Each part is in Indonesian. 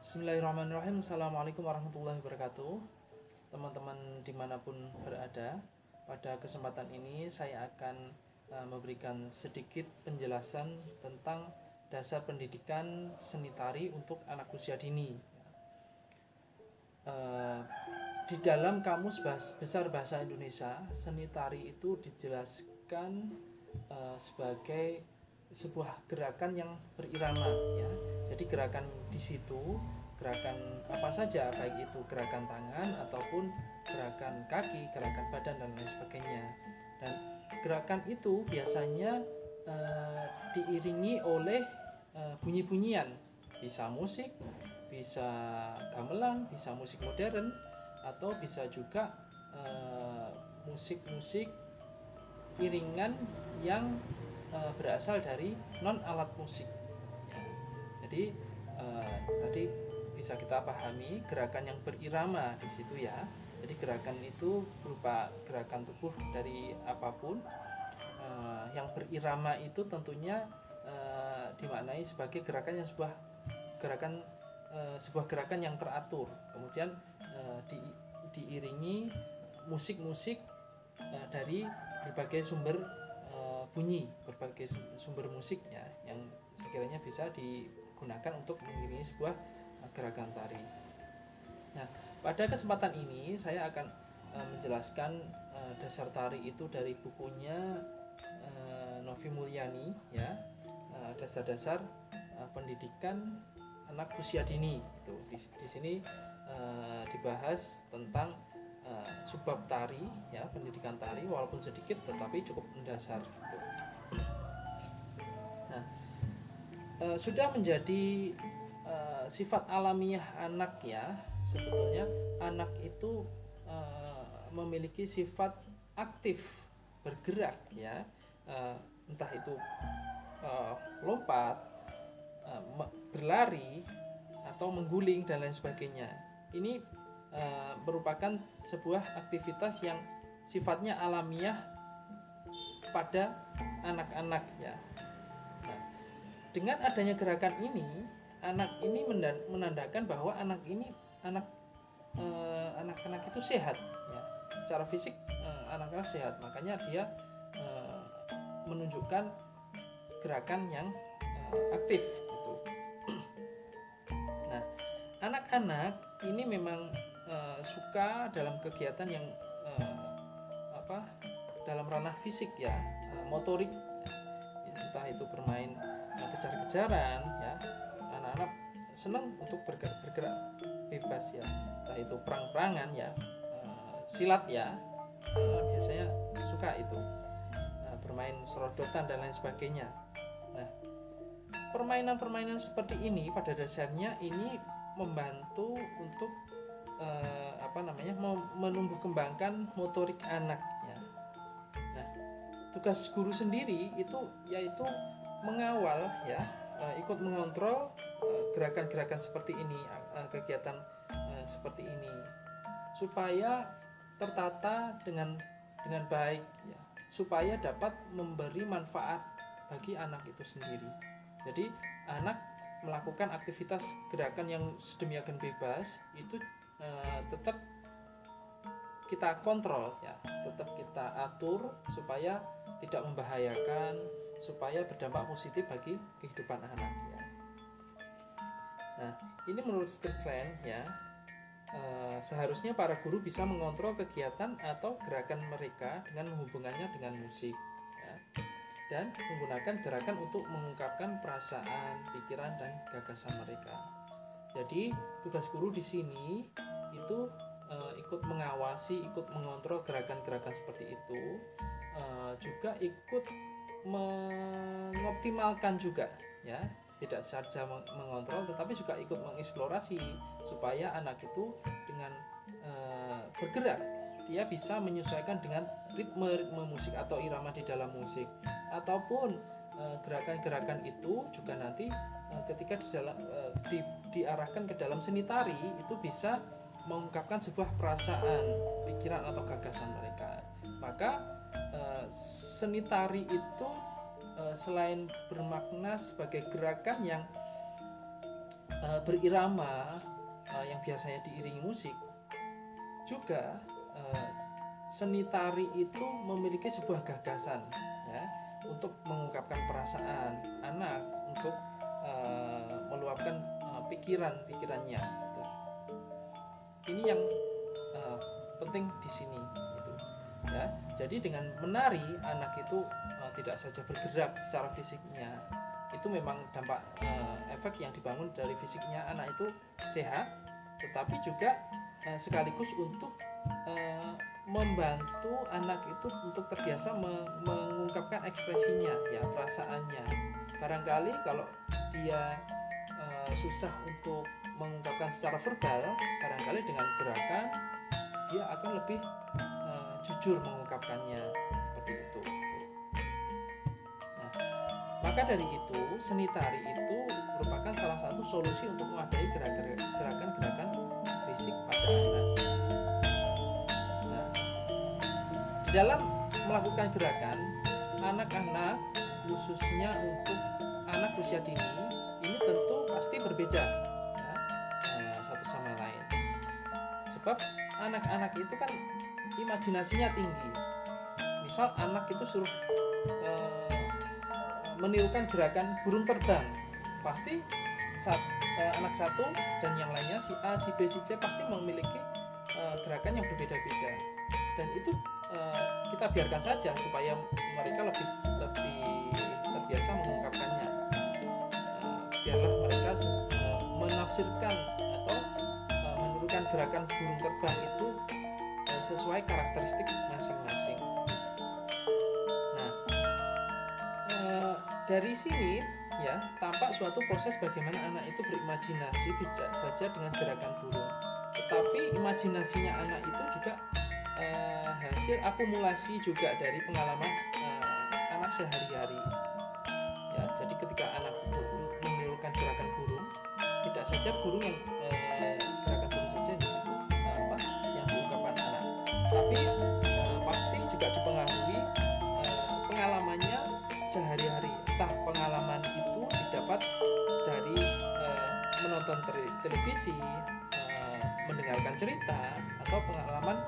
Bismillahirrahmanirrahim. Assalamualaikum warahmatullahi wabarakatuh. Teman-teman dimanapun berada, pada kesempatan ini saya akan memberikan sedikit penjelasan tentang dasar pendidikan seni tari untuk anak usia dini. Di dalam Kamus Besar Bahasa Indonesia, seni tari itu dijelaskan sebagai sebuah gerakan yang berirama, ya. Jadi gerakan di situ, gerakan apa saja, baik itu gerakan tangan ataupun gerakan kaki, gerakan badan dan lain sebagainya. Dan gerakan itu biasanya diiringi oleh bunyi-bunyian, bisa musik, bisa gamelan, bisa musik modern, atau bisa juga musik-musik iringan yang berasal dari non alat musik. Jadi tadi bisa kita pahami gerakan yang berirama di situ, ya. Jadi gerakan itu berupa gerakan tubuh dari apapun. Yang berirama itu tentunya dimaknai sebagai gerakan yang sebuah gerakan yang teratur. Kemudian diiringi musik-musik dari berbagai sumber bunyi, berbagai sumber musik, ya, yang sekiranya bisa digunakan untuk mengiringi sebuah gerakan tari. Nah, pada kesempatan ini saya akan menjelaskan dasar tari itu dari bukunya Novi Mulyani, ya, dasar-dasar pendidikan anak usia dini. Itu di sini dibahas tentang subbab tari, ya, pendidikan tari, walaupun sedikit tetapi cukup mendasar, gitu. Nah, sudah menjadi sifat alamiah anak, ya. Sebetulnya anak itu memiliki sifat aktif, bergerak, ya, entah itu lompat, berlari, atau mengguling dan lain sebagainya. Ini merupakan sebuah aktivitas yang sifatnya alamiah pada anak-anak, ya. Nah, dengan adanya gerakan ini, anak ini menandakan bahwa anak-anak itu sehat, ya. Secara fisik anak-anak sehat, makanya dia menunjukkan gerakan yang aktif, gitu. Nah, anak-anak ini memang suka dalam kegiatan yang dalam ranah fisik, ya, motorik, ya. Entah itu bermain kejar-kejaran, ya. Anak-anak senang untuk bergerak bebas, ya. Entah itu perang-perangan, ya, silat, ya. Biasanya suka itu bermain serodotan dan lain sebagainya. Nah, permainan-permainan seperti ini pada dasarnya ini membantu untuk menumbuh kembangkan motorik anak, ya. Nah, tugas guru sendiri itu yaitu mengawal, ya, ikut mengontrol gerakan-gerakan seperti ini, kegiatan seperti ini, supaya tertata dengan baik, ya, supaya dapat memberi manfaat bagi anak itu sendiri. Jadi anak melakukan aktivitas gerakan yang sedemikian bebas itu tetap kita kontrol, ya, tetap kita atur supaya tidak membahayakan, supaya berdampak positif bagi kehidupan anak, ya. Nah, ini menurut Strickland, ya, seharusnya para guru bisa mengontrol kegiatan atau gerakan mereka dengan menghubungkannya dengan musik, ya, dan menggunakan gerakan untuk mengungkapkan perasaan, pikiran, dan gagasan mereka. Jadi tugas guru di sini itu ikut mengawasi, ikut mengontrol gerakan-gerakan seperti itu, juga ikut mengoptimalkan juga, ya, tidak saja mengontrol tetapi juga ikut mengeksplorasi supaya anak itu dengan bergerak dia bisa menyesuaikan dengan ritme musik atau irama di dalam musik, ataupun gerakan-gerakan itu juga nanti ketika diarahkan ke dalam seni tari itu bisa mengungkapkan sebuah perasaan, pikiran atau gagasan mereka. Maka seni tari itu selain bermakna sebagai gerakan yang berirama yang biasanya diiringi musik, juga seni tari itu memiliki sebuah gagasan ya untuk mengungkapkan perasaan anak, untuk meluapkan pikirannya gitu. Ini yang penting di sini gitu ya. Jadi dengan menari anak itu tidak saja bergerak secara fisiknya, itu memang dampak efek yang dibangun dari fisiknya anak itu sehat, tetapi juga sekaligus untuk membantu anak itu untuk terbiasa mengungkapkan ekspresinya ya, perasaannya. Barangkali kalau dia susah untuk mengungkapkan secara verbal, barangkali dengan gerakan dia akan lebih jujur mengungkapkannya, seperti itu. Nah, maka dari itu seni tari itu merupakan salah satu solusi untuk memadai gerakan-gerakan fisik pada anak. Nah, di dalam melakukan gerakan, anak-anak khususnya untuk anak usia dini ini tentu pasti berbeda ya, satu sama lain. Sebab anak-anak itu kan imajinasinya tinggi. Misal anak itu suruh menirukan gerakan burung terbang, pasti anak satu dan yang lainnya si A, si B, si C pasti memiliki gerakan yang berbeda-beda, dan itu kita biarkan saja supaya mereka lebih terbiasa mengungkapkannya. Biarlah mereka menafsirkan atau menirukan gerakan burung terbang itu sesuai karakteristik masing-masing. Nah, dari sini ya tampak suatu proses bagaimana anak itu berimajinasi tidak saja dengan gerakan burung, tetapi imajinasinya anak itu juga hasil akumulasi juga dari pengalaman anak sehari-hari. Ya, jadi ketika anak itu menirukan gerakan burung, tidak saja burung yang gerakan burung saja di situ yang diungkapkan anak, tapi pasti juga dipengaruhi pengalamannya sehari-hari. Entah pengalaman itu didapat dari menonton televisi, mendengarkan cerita, atau pengalaman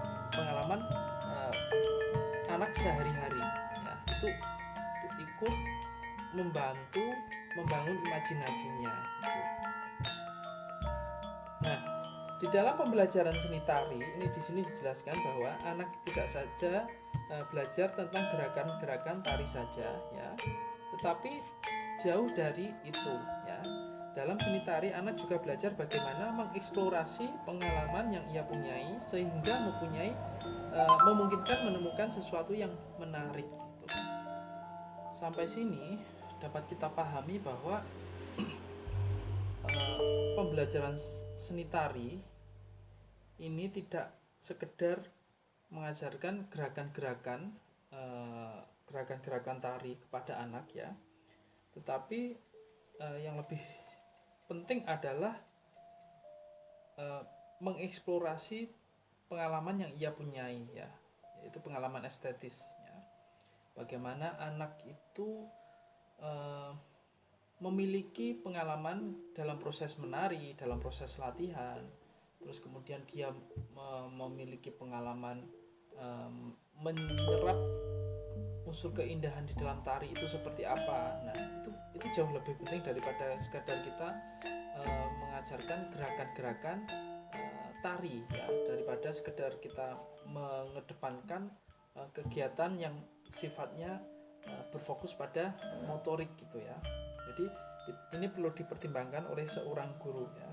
anak sehari-hari ya, itu ikut membantu membangun imajinasinya gitu. Nah, di dalam pembelajaran seni tari ini di sini dijelaskan bahwa anak tidak saja belajar tentang gerakan-gerakan tari saja ya, tetapi jauh dari itu ya. Dalam seni tari anak juga belajar bagaimana mengeksplorasi pengalaman yang ia punyai sehingga memungkinkan menemukan sesuatu yang menarik gitu. Sampai sini dapat kita pahami bahwa pembelajaran seni tari ini tidak sekedar mengajarkan gerakan-gerakan tari kepada anak ya, tetapi yang lebih penting adalah mengeksplorasi pengalaman yang ia punyai ya, yaitu pengalaman estetis ya. Bagaimana anak itu memiliki pengalaman dalam proses menari, dalam proses latihan, terus kemudian dia memiliki pengalaman menyerap unsur keindahan di dalam tari itu seperti apa. Nah, itu jauh lebih penting daripada sekadar kita mengajarkan gerakan-gerakan tari ya, daripada sekedar kita mengedepankan kegiatan yang sifatnya berfokus pada motorik gitu ya. Jadi ini perlu dipertimbangkan oleh seorang guru ya.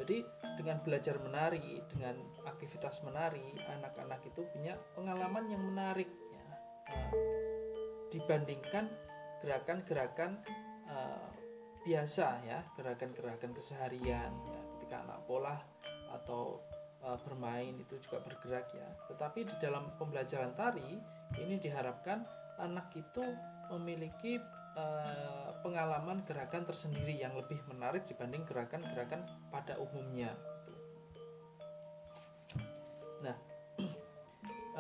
Jadi dengan belajar menari, dengan aktivitas menari, anak-anak itu punya pengalaman yang menarik ya, dibandingkan gerakan-gerakan biasa ya, gerakan-gerakan keseharian ya, ketika anak pola atau bermain itu juga bergerak ya. Tetapi di dalam pembelajaran tari ini diharapkan anak itu memiliki pengalaman gerakan tersendiri yang lebih menarik dibanding gerakan-gerakan pada umumnya. Nah,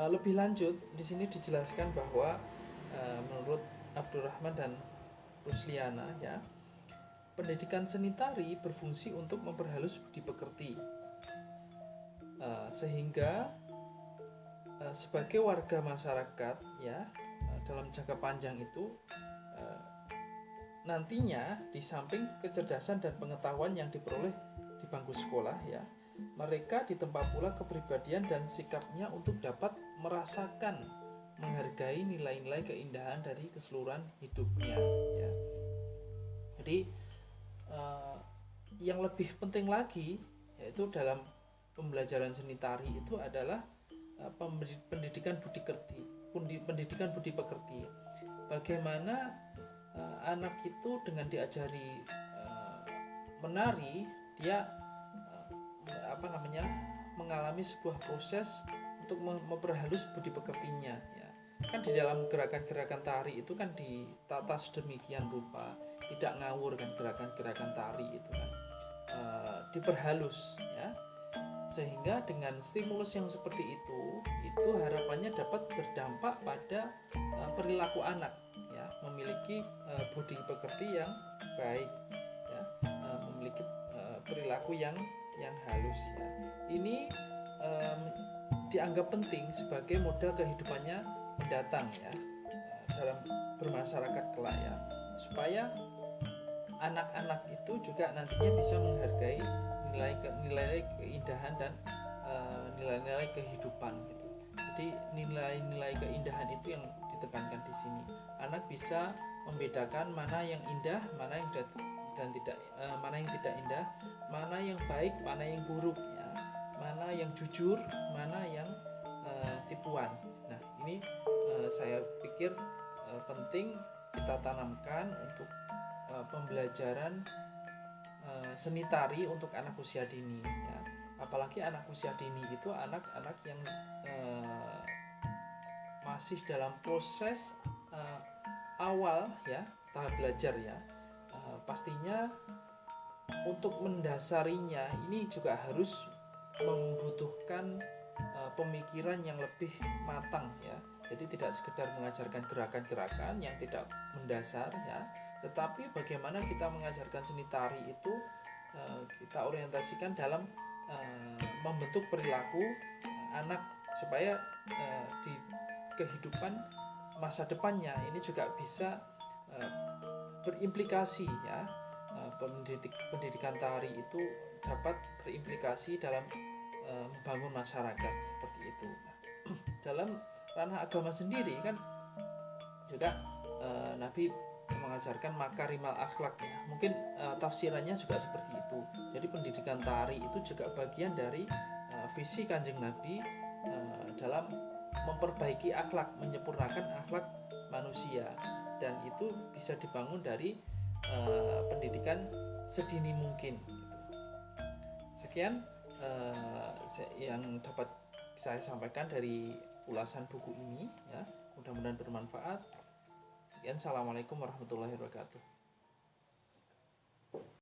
lebih lanjut di sini dijelaskan bahwa menurut Abdurrahman dan Rusliana ya, pendidikan seni tari berfungsi untuk memperhalus budi pekerti, sehingga sebagai warga masyarakat ya, dalam jangka panjang itu nantinya di samping kecerdasan dan pengetahuan yang diperoleh di bangku sekolah ya, mereka ditempa pula kepribadian dan sikapnya untuk dapat merasakan, menghargai nilai-nilai keindahan dari keseluruhan hidupnya ya. Jadi yang lebih penting lagi yaitu dalam pembelajaran seni tari itu adalah pendidikan budi pekerti. Bagaimana anak itu dengan diajari menari, dia mengalami sebuah proses untuk memperhalus budi pekertinya ya. Kan di dalam gerakan-gerakan tari itu kan ditata sedemikian rupa, tidak ngawur kan gerakan-gerakan tari itu kan, diperhalus ya, sehingga dengan stimulus yang seperti itu harapannya dapat berdampak pada perilaku anak ya, memiliki budi pekerti yang baik ya, memiliki perilaku yang halus ya. Ini dianggap penting sebagai modal kehidupannya mendatang ya, dalam bermasyarakat kelak ya, supaya anak-anak itu juga nantinya bisa menghargai nilai-nilai keindahan dan nilai-nilai kehidupan gitu. Jadi nilai-nilai keindahan itu yang ditekankan di sini. Anak bisa membedakan mana yang indah, mana yang mana yang tidak indah, mana yang baik, mana yang buruk ya, mana yang jujur, mana yang tipuan. Nah, ini saya pikir penting kita tanamkan untuk pembelajaran seni tari untuk anak usia dini ya. Apalagi anak usia dini itu anak-anak yang masih dalam proses awal ya, tahap belajar ya. Pastinya untuk mendasarinya ini juga harus membutuhkan pemikiran yang lebih matang ya. Jadi tidak sekedar mengajarkan gerakan-gerakan yang tidak mendasar ya, tetapi bagaimana kita mengajarkan seni tari itu kita orientasikan dalam membentuk perilaku anak supaya di kehidupan masa depannya ini juga bisa berimplikasi ya. Pendidikan tari itu dapat berimplikasi dalam membangun masyarakat seperti itu. Nah, dalam ranah agama sendiri kan juga Nabi mengajarkan makarimal akhlak ya. Mungkin tafsirannya juga seperti itu. Jadi pendidikan tari itu juga bagian dari visi Kanjeng Nabi dalam memperbaiki akhlak, menyempurnakan akhlak manusia, dan itu bisa dibangun dari pendidikan sedini mungkin gitu. Sekian yang dapat saya sampaikan dari ulasan buku ini ya, mudah-mudahan bermanfaat. Sekian, assalamualaikum warahmatullahi wabarakatuh.